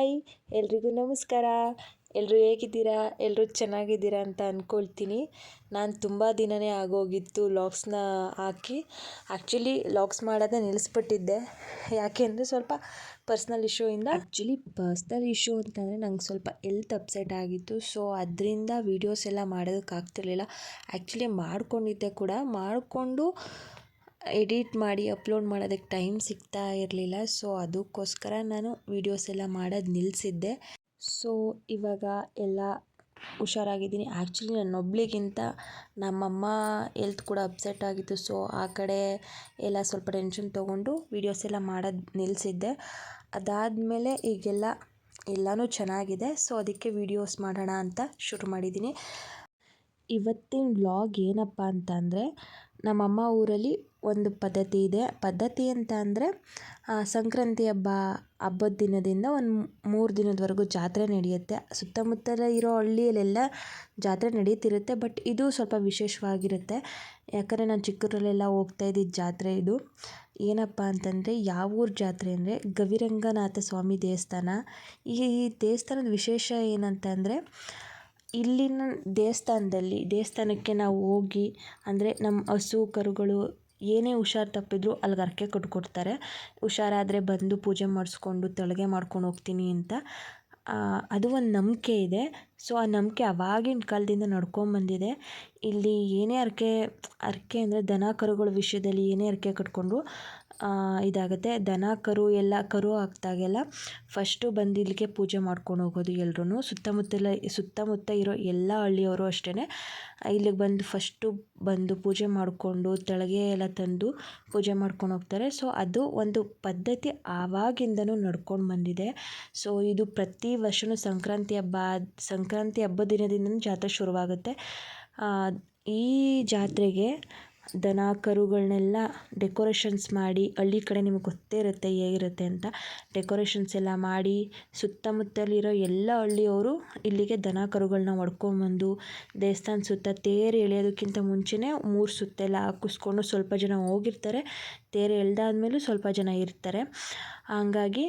Hi ಎಲ್ರಿಗೂ ನಮಸ್ಕಾರ. ಎಲ್ಲರೂ ಹೇಗಿದ್ದೀರಾ? ಎಲ್ಲರೂ ಚೆನ್ನಾಗಿದ್ದೀರಾ ಅಂತ ಅಂದ್ಕೊಳ್ತೀನಿ. ನಾನು ತುಂಬ ದಿನವೇ ಆಗೋಗಿತ್ತು ವ್ಲಾಗ್ಸ್ನ ಹಾಕಿ. ಆ್ಯಕ್ಚುಲಿ ವ್ಲಾಗ್ಸ್ ಮಾಡೋದೇ ನಿಲ್ಲಿಸ್ಬಿಟ್ಟಿದ್ದೆ. ಯಾಕೆ ಅಂದರೆ ಸ್ವಲ್ಪ ಪರ್ಸ್ನಲ್ ಇಶ್ಯೂಯಿಂದ. ಪರ್ಸ್ನಲ್ ಇಶ್ಯೂ ಅಂತಂದರೆ ನಂಗೆ ಸ್ವಲ್ಪ ಹೆಲ್ತ್ ಅಪ್ಸೆಟ್ ಆಗಿತ್ತು. ಸೊ ಅದರಿಂದ ವೀಡಿಯೋಸ್ ಎಲ್ಲ ಮಾಡೋದಕ್ಕಾಗ್ತಿರ್ಲಿಲ್ಲ. ಆ್ಯಕ್ಚುಲಿ ಮಾಡ್ಕೊಂಡಿದ್ದೆ ಕೂಡ, ಮಾಡಿಕೊಂಡು ಎಡಿಟ್ ಮಾಡಿ ಅಪ್ಲೋಡ್ ಮಾಡೋದಕ್ಕೆ ಟೈಮ್ ಸಿಗ್ತಾ ಇರಲಿಲ್ಲ. ಸೊ ಅದಕ್ಕೋಸ್ಕರ ನಾನು ವೀಡಿಯೋಸ್ ಎಲ್ಲ ಮಾಡೋದು ನಿಲ್ಲಿಸಿದ್ದೆ. ಸೊ ಇವಾಗ ಎಲ್ಲ ಹುಷಾರಾಗಿದ್ದೀನಿ. ಆ್ಯಕ್ಚುಲಿ ನನ್ನೊಬ್ಳಿಗಿಂತ ನಮ್ಮಮ್ಮ ಹೆಲ್ತ್ ಕೂಡ ಅಪ್ಸೆಟ್ ಆಗಿತ್ತು. ಸೊ ಆ ಕಡೆ ಎಲ್ಲ ಸ್ವಲ್ಪ ಟೆನ್ಷನ್ ತೊಗೊಂಡು ವೀಡಿಯೋಸ್ ಎಲ್ಲ ಮಾಡೋದು ನಿಲ್ಲಿಸಿದ್ದೆ. ಅದಾದಮೇಲೆ ಎಲ್ಲನೂ ಚೆನ್ನಾಗಿದೆ. ಸೊ ಅದಕ್ಕೆ ವೀಡಿಯೋಸ್ ಮಾಡೋಣ ಅಂತ ಶುರು ಮಾಡಿದ್ದೀನಿ. ಇವತ್ತಿನ ವ್ಲಾಗ್ ಏನಪ್ಪ ಅಂತ ಅಂದರೆ, ನಮ್ಮಮ್ಮ ಊರಲ್ಲಿ ಒಂದು ಪದ್ಧತಿ ಇದೆ. ಪದ್ಧತಿ ಅಂತ ಅಂದರೆ ಸಂಕ್ರಾಂತಿ ಹಬ್ಬದ ದಿನದಿಂದ ಒಂದು 3 ದಿನದವರೆಗೂ ಜಾತ್ರೆ ನಡೆಯುತ್ತೆ. ಸುತ್ತಮುತ್ತಲ ಇರೋ ಹಳ್ಳಿಯಲ್ಲೆಲ್ಲ ಜಾತ್ರೆ ನಡೀತಿರುತ್ತೆ. ಬಟ್ ಇದು ಸ್ವಲ್ಪ ವಿಶೇಷವಾಗಿರುತ್ತೆ. ಯಾಕಂದರೆ ನಾನು ಚಿಕ್ಕೂರಲ್ಲೆಲ್ಲ ಹೋಗ್ತಾ ಇದ್ದಿದ್ದು ಜಾತ್ರೆ ಇದು. ಏನಪ್ಪ ಅಂತಂದರೆ, ಯಾವ ಊರ ಜಾತ್ರೆ ಅಂದರೆ ಗವಿರಂಗನಾಥ ಸ್ವಾಮಿ ದೇವಸ್ಥಾನ. ಈ ದೇವಸ್ಥಾನದ ವಿಶೇಷ ಏನಂತಂದರೆ, ಇಲ್ಲಿನ ದೇವಸ್ಥಾನಕ್ಕೆ ನಾವು ಹೋಗಿ, ಅಂದರೆ ನಮ್ಮ ಹಸು ಕರುಗಳು ಏನೇ ಹುಷಾರು ತಪ್ಪಿದ್ರು ಅಲ್ಲಿಗೆ ಹರಕೆ ಕೊಟ್ಕೊಡ್ತಾರೆ. ಹುಷಾರಾದರೆ ಬಂದು ಪೂಜೆ ಮಾಡಿಸ್ಕೊಂಡು ತಳಗೆ ಮಾಡ್ಕೊಂಡು ಹೋಗ್ತೀನಿ ಅಂತ ಅದು ಒಂದು ನಂಬಿಕೆ ಇದೆ. ಸೊ ಆ ನಂಬಿಕೆ ಆವಾಗಿನ ಕಾಲದಿಂದ ನಡ್ಕೊಂಬಂದಿದೆ. ಇಲ್ಲಿ ಏನೇ ಹರಕೆ ಅಂದರೆ ದನ ಕರುಗಳ ವಿಷಯದಲ್ಲಿ ಏನೇ ಹರಕೆ ಕಟ್ಕೊಂಡ್ರು ಇದಾಗುತ್ತೆ. ದನ ಕರು ಎಲ್ಲ ಕರು ಹಾಕ್ದಾಗೆಲ್ಲ ಫಸ್ಟು ಬಂದು ಇಲ್ಲಿಗೆ ಪೂಜೆ ಮಾಡ್ಕೊಂಡು ಹೋಗೋದು ಎಲ್ಲರೂ. ಸುತ್ತಮುತ್ತ ಇರೋ ಎಲ್ಲ ಹಳ್ಳಿಯವರು ಅಷ್ಟೇ ಇಲ್ಲಿಗೆ ಬಂದು ಪೂಜೆ ಮಾಡಿಕೊಂಡು ತಳಗೆ ಎಲ್ಲ ತಂದು ಪೂಜೆ ಮಾಡ್ಕೊಂಡು ಹೋಗ್ತಾರೆ. ಸೊ ಅದು ಒಂದು ಪದ್ಧತಿ ಆವಾಗಿಂದನೂ ನಡ್ಕೊಂಡು ಬಂದಿದೆ. ಸೊ ಇದು ಪ್ರತಿ ವರ್ಷವೂ ಸಂಕ್ರಾಂತಿ ಹಬ್ಬದ ದಿನದಿಂದನೂ ಜಾತ್ರೆ ಶುರುವಾಗುತ್ತೆ. ಈ ಜಾತ್ರೆಗೆ ದನ ಕರುಗಳನ್ನೆಲ್ಲ ಡೆಕೋರೇಷನ್ಸ್ ಮಾಡಿ, ಹಳ್ಳಿ ಕಡೆ ನಿಮಗೆ ಗೊತ್ತೇ ಇರುತ್ತೆ ಹೇಗಿರುತ್ತೆ ಅಂತ, ಡೆಕೋರೇಷನ್ಸ್ ಎಲ್ಲ ಮಾಡಿ ಸುತ್ತಮುತ್ತಲಿರೋ ಎಲ್ಲ ಹಳ್ಳಿಯವರು ಇಲ್ಲಿಗೆ ದನ ಕರುಗಳನ್ನ ಹೊಡ್ಕೊಂಬಂದು ದೇವಸ್ಥಾನ ಸುತ್ತ ತೇರು ಎಳೆಯೋದಕ್ಕಿಂತ ಮುಂಚೆನೇ 3 ಸುತ್ತೆಲ್ಲ ಹಾಕಿಸ್ಕೊಂಡು ಸ್ವಲ್ಪ ಜನ ಹೋಗಿರ್ತಾರೆ. ತೇರು ಎಳೆದಾದ್ಮೇಲೂ ಸ್ವಲ್ಪ ಜನ ಇರ್ತಾರೆ. ಹಂಗಾಗಿ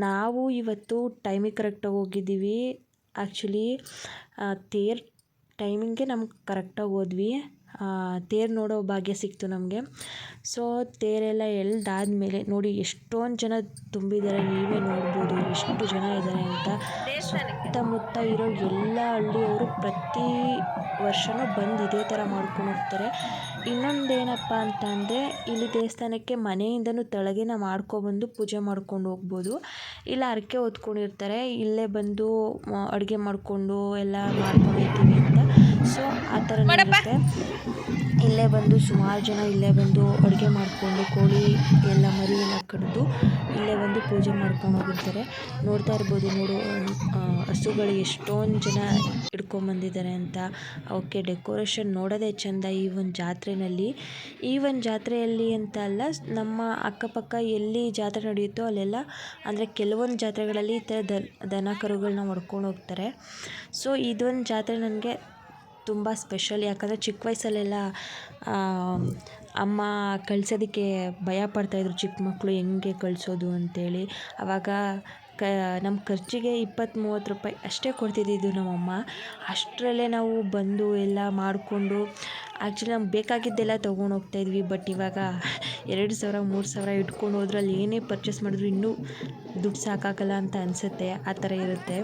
ನಾವು ಇವತ್ತು ಟೈಮಿಗೆ ಕರೆಕ್ಟಾಗಿ ಹೋಗಿದ್ದೀವಿ. ಆ್ಯಕ್ಚುಲಿ ತೇರು ಟೈಮಿಂಗ್ಗೆ ನಮ್ಗೆ ಕರೆಕ್ಟಾಗಿ ಹೋದ್ವಿ. ತೇರು ನೋಡೋ ಭಾಗ್ಯ ಸಿಕ್ತು ನಮಗೆ. ಸೊ ತೇರೆಲ್ಲ ಎಳೆದಾದ್ಮೇಲೆ ನೋಡಿ ಎಷ್ಟೊಂದು ಜನ ತುಂಬಿದ್ದಾರೆ. ನೀವೇ ನೋಡ್ಬೋದು ಎಷ್ಟು ಜನ ಇದ್ದಾರೆ ಅಂತ. ಸುತ್ತಮುತ್ತ ಇರೋ ಎಲ್ಲ ಹಳ್ಳಿಯವರು ಪ್ರತಿ ವರ್ಷವೂ ಬಂದು ಇದೇ ಥರ ಮಾಡ್ಕೊಂಡು ಹೋಗ್ತಾರೆ. ಇನ್ನೊಂದೇನಪ್ಪ ಅಂತ ಅಂದರೆ, ಇಲ್ಲಿ ದೇವಸ್ಥಾನಕ್ಕೆ ಮನೆಯಿಂದನೂ ತಳಗೆನ ಮಾಡ್ಕೊಬಂದು ಪೂಜೆ ಮಾಡ್ಕೊಂಡು ಹೋಗ್ಬೋದು. ಇಲ್ಲ ಹರಕೆ ಹೊತ್ಕೊಂಡಿರ್ತಾರೆ, ಇಲ್ಲೇ ಬಂದು ಅಡುಗೆ ಮಾಡಿಕೊಂಡು ಎಲ್ಲ ಮಾಡ್ಕೊಂಡಿರ್ತೀವಿ ಅಂತ. ಸೊ ಆ ಥರ ಇರುತ್ತೆ. ಇಲ್ಲೇ ಬಂದು ಸುಮಾರು ಜನ ಇಲ್ಲೇ ಬಂದು ಅಡುಗೆ ಮಾಡಿಕೊಂಡು ಕೋಳಿ ಎಲ್ಲ ಮರಿ ಎಲ್ಲ ಕಡಿದು ಇಲ್ಲೇ ಬಂದು ಪೂಜೆ ಮಾಡ್ಕೊಂಡು ಹೋಗಿರ್ತಾರೆ. ನೋಡ್ತಾ ಇರ್ಬೋದು ಹಸುಗಳು ಎಷ್ಟೊಂದು ಜನ ಹಿಡ್ಕೊಂಬಂದಿದ್ದಾರೆ ಅಂತ. ಅವಕ್ಕೆ ಡೆಕೋರೇಷನ್ ನೋಡೋದೇ ಚೆಂದ ಈ ಒಂದು ಜಾತ್ರೆಯಲ್ಲಿ ಅಂತ ಅಲ್ಲ, ನಮ್ಮ ಅಕ್ಕಪಕ್ಕ ಎಲ್ಲಿ ಜಾತ್ರೆ ನಡೆಯುತ್ತೋ ಅಲ್ಲೆಲ್ಲ, ಅಂದರೆ ಕೆಲವೊಂದು ಜಾತ್ರೆಗಳಲ್ಲಿ ಈ ಥರ ದನ ಕರುಗಳನ್ನ ಹೊಡ್ಕೊಂಡು ಹೋಗ್ತಾರೆ. ಸೊ ಇದೊಂದು ಜಾತ್ರೆ ನನಗೆ ತುಂಬ ಸ್ಪೆಷಲ್. ಯಾಕಂದರೆ ಚಿಕ್ಕ ವಯಸ್ಸಲ್ಲೆಲ್ಲ ಅಮ್ಮ ಕಳ್ಸೋದಕ್ಕೆ ಭಯ ಪಡ್ತಾಯಿದ್ರು, ಚಿಕ್ಕ ಮಕ್ಕಳು ಹೆಂಗೆ ಕಳಿಸೋದು ಅಂತೇಳಿ. ಆವಾಗ ನಮ್ಮ ಖರ್ಚಿಗೆ 20-30 ರೂಪಾಯಿ ಅಷ್ಟೇ ಕೊಡ್ತಿದ್ದಿದ್ದು ನಮ್ಮಮ್ಮ. ಅಷ್ಟರಲ್ಲೇ ನಾವು ಬಂದು ಎಲ್ಲ ಮಾಡಿಕೊಂಡು ಆ್ಯಕ್ಚುಲಿ ನಮ್ಗೆ ಬೇಕಾಗಿದ್ದೆಲ್ಲ ತೊಗೊಂಡು ಹೋಗ್ತಾಯಿದ್ವಿ. ಬಟ್ ಇವಾಗ 2,000-3,000 ಇಟ್ಕೊಂಡು ಹೋದ್ರೆ ಅಲ್ಲಿ ಏನೇ ಪರ್ಚೇಸ್ ಮಾಡಿದ್ರು ಇನ್ನೂ ದುಡ್ಡು ಸಾಕಾಗಲ್ಲ ಅಂತ ಅನಿಸುತ್ತೆ. ಆ ಥರ ಇರುತ್ತೆ.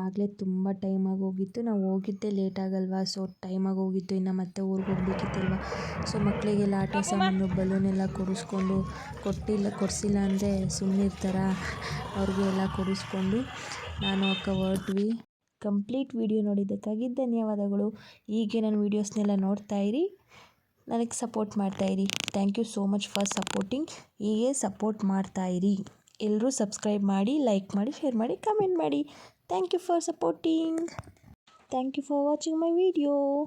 ಆಗಲೇ ತುಂಬ ಟೈಮಾಗಿ ಹೋಗಿತ್ತು. ನಾವು ಹೋಗಿದ್ದೇ ಲೇಟ್ ಆಗಲ್ವಾ, ಸೊ ಟೈಮಾಗಿ ಹೋಗಿತ್ತು. ಇನ್ನು ಮತ್ತೆ ಊರಿಗೆ ಹೋಗ್ಬೇಕಿತ್ತಲ್ವ. ಸೊ ಮಕ್ಕಳಿಗೆಲ್ಲ ಆಟ ಸಾಮಾನು ಬಲೂನೆಲ್ಲ ಕೊಡಿಸಿಲ್ಲ ಅಂದರೆ ಸುಮ್ಮನಿರ್ತಾರ. ಅವ್ರಿಗೆ ಎಲ್ಲ ಕೊಡಿಸ್ಕೊಂಡು ನಾನು ಅಕ್ಕ ಹೊರಟ್ವಿ. ಕಂಪ್ಲೀಟ್ ವಿಡಿಯೋ ನೋಡಿದ್ದಕ್ಕಾಗಿ ಧನ್ಯವಾದಗಳು. ಹೀಗೆ ನನ್ನ ವೀಡಿಯೋಸ್ನೆಲ್ಲ ನೋಡ್ತಾ ಇರಿ, ನನಗೆ ಸಪೋರ್ಟ್ ಮಾಡ್ತಾಯಿರಿ. Thank you so much for supporting. ಹೀಗೆ ಸಪೋರ್ಟ್ ಮಾಡ್ತಾಯಿರಿ. ಎಲ್ಲರೂ ಸಬ್ಸ್ಕ್ರೈಬ್ ಮಾಡಿ, ಲೈಕ್ ಮಾಡಿ, ಶೇರ್ ಮಾಡಿ, ಕಮೆಂಟ್ ಮಾಡಿ. Thank you for supporting. Thank you for watching my video.